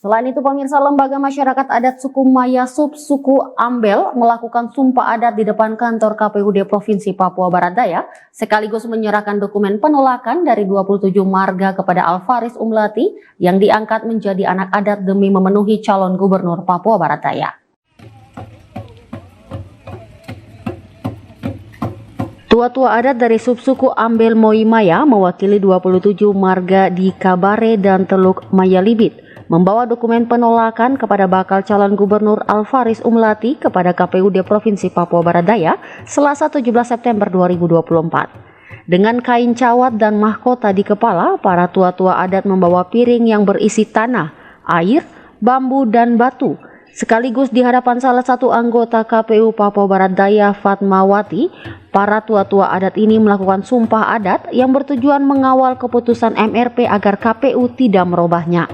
Selain itu, pemirsa, Lembaga Masyarakat Adat Suku Maya Subsuku Ambel melakukan sumpah adat di depan kantor KPUD Provinsi Papua Barat Daya, sekaligus menyerahkan dokumen penolakan dari 27 marga kepada Alvaris Umlati yang diangkat menjadi anak adat demi memenuhi calon gubernur Papua Barat Daya. Tua-tua adat dari subsuku Ambel Moimaya mewakili 27 marga di Kabare dan Teluk Mayalibit membawa dokumen penolakan kepada bakal calon gubernur Alvaris Umlati kepada KPUD Provinsi Papua Barat Daya Selasa 17 September 2024. Dengan kain cawat dan mahkota di kepala, para tua-tua adat membawa piring yang berisi tanah, air, bambu, dan batu. Sekaligus di hadapan salah satu anggota KPU Papua Barat Daya, Fatmawati, para tua-tua adat ini melakukan sumpah adat yang bertujuan mengawal keputusan MRP agar KPU tidak merubahnya.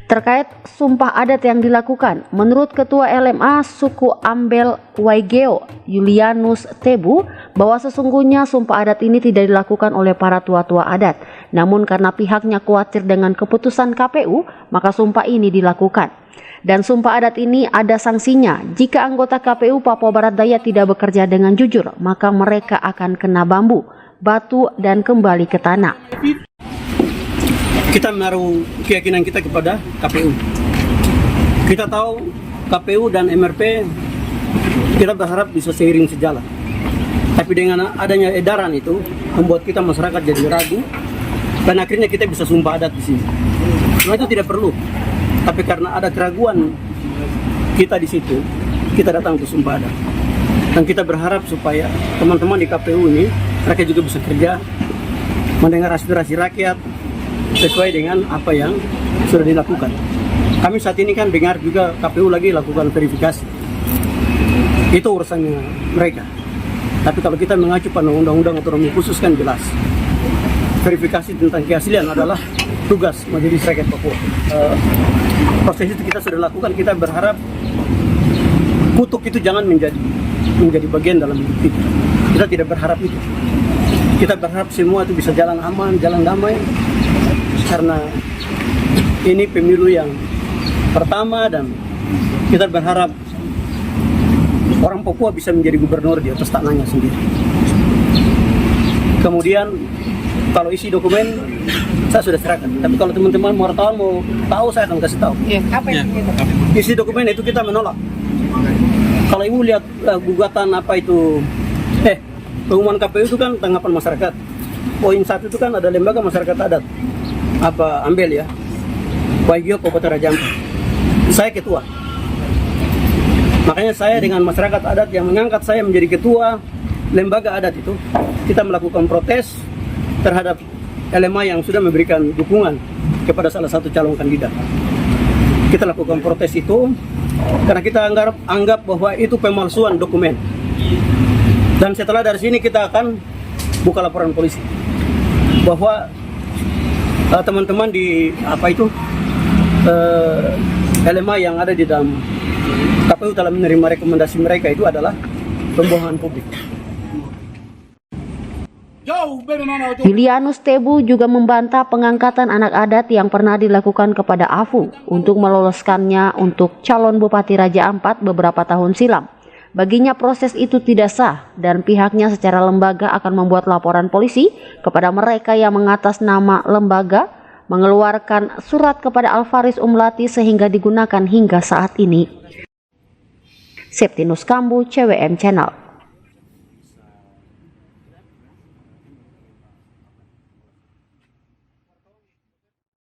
Terkait sumpah adat yang dilakukan, menurut Ketua LMA Suku Ambel Waigeo Julianus Tebu, bahwa sesungguhnya sumpah adat ini tidak dilakukan oleh para tua-tua adat. Namun karena pihaknya khawatir dengan keputusan KPU, maka sumpah ini dilakukan. Dan sumpah adat ini ada sanksinya. Jika anggota KPU Papua Barat Daya tidak bekerja dengan jujur, maka mereka akan kena bambu, batu, dan kembali ke tanah. Kita menaruh keyakinan kita kepada KPU. Kita tahu KPU dan MRP kita berharap bisa seiring sejalan. Tapi dengan adanya edaran itu membuat kita masyarakat jadi ragu dan akhirnya kita bisa sumpah adat di sini. Nah, itu tidak perlu. Tapi karena ada keraguan kita di situ, kita datang ke sumpah adat. Dan kita berharap supaya teman-teman di KPU ini mereka juga bisa kerja, mendengar aspirasi rakyat sesuai dengan apa yang sudah dilakukan. Kami saat ini kan dengar juga KPU lagi lakukan verifikasi. Itu urusannya mereka. Tapi kalau kita mengacu pada undang-undang otonomi khusus kan jelas. Verifikasi tentang keaslian adalah tugas Majelis Rakyat Papua. Proses itu kita sudah lakukan. Kita berharap kutuk itu jangan menjadi bagian dalam hidup kita. Kita tidak berharap itu. Kita berharap semua itu bisa jalan aman, jalan damai. Karena ini pemilu yang pertama dan kita berharap orang Papua bisa menjadi gubernur di atas tanahnya sendiri. Kemudian kalau isi dokumen saya sudah serahkan. Tapi kalau teman-teman wartawan mau tahu saya akan kasih tahu. Apa yang isi dokumen itu kita menolak. Kalau ibu lihat gugatan apa itu pengumuman KPU itu kan tanggapan masyarakat. Poin 1 itu kan ada lembaga masyarakat adat. Apa Ambel ya, Waigeo Kabupaten Raja Ampat. Saya ketua. Makanya saya dengan masyarakat adat yang mengangkat saya menjadi ketua lembaga adat itu, kita melakukan protes terhadap LMA yang sudah memberikan dukungan kepada salah satu calon kandidat. Kita lakukan protes itu karena kita anggap bahwa itu pemalsuan dokumen. Dan setelah dari sini kita akan buka laporan polisi bahwa teman-teman di LMA yang ada di dalam KPU telah menerima rekomendasi mereka itu adalah pembohongan publik. Julianus Tebu juga membantah pengangkatan anak adat yang pernah dilakukan kepada Afu untuk meloloskannya untuk calon Bupati Raja Ampat beberapa tahun silam. Baginya proses itu tidak sah dan pihaknya secara lembaga akan membuat laporan polisi kepada mereka yang mengatas nama lembaga mengeluarkan surat kepada Alvaris Umlati sehingga digunakan hingga saat ini. Septinus Kambu, CWM Channel.